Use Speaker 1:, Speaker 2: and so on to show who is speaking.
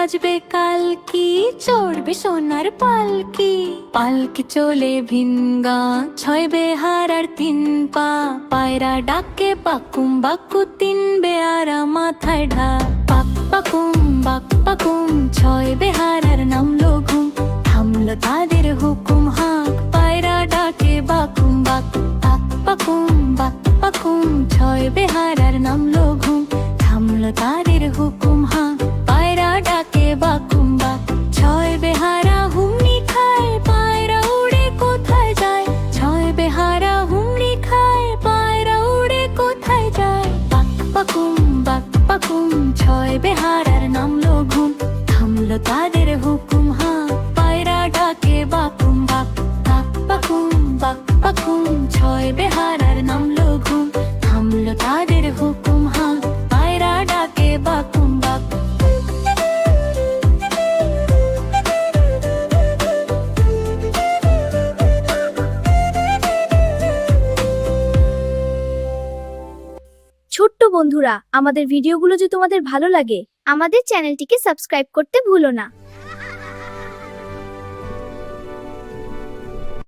Speaker 1: বাজবে কালকি, চড়বে সোনার পালকি। পালকি চলে ভিনগা, ছয় বেহার আর তিন পা। পায়রা ডাকে বাকুম বাকু, তিন বেয়ারা মাথায় ঢাক। বাক বাকুম, ছয় বেহার আর নামলো ঘুম। থামলো তাদের হুকুম হাঁক, পায়রা ডাকে বাকুম বাক। বাকুম, ছয় বেহার আর নামলো ঘুম। থামলো তাদের হুকুম হাঁক, পায়রা ডাকে বাকুম বাক। ছয় বেহারা হুমড়ি খায়, পায়রা উড়ে কোথায় যায়। ছয় বেহারা হুমড়ি খায়, পায়রা উড়ে কোথায় যায়। বাকুম, ছয় বেহারার নামলো ঘুম। থামলো তাদের হুকুম হাঁক, পায়রা ডাকে বাকুম বাক। বাকুম, ছয় বেহারার নামলো ঘুম। থামলো তাদের হুকুম হাঁক, পায়রা ডাকে বাকুম বাক।
Speaker 2: ছোট্ট বন্ধুরা, আমাদের ভিডিওগুলো যদি তোমাদের ভালো লাগে, আমাদের চ্যানেলটিকে সাবস্ক্রাইব করতে ভুলো না।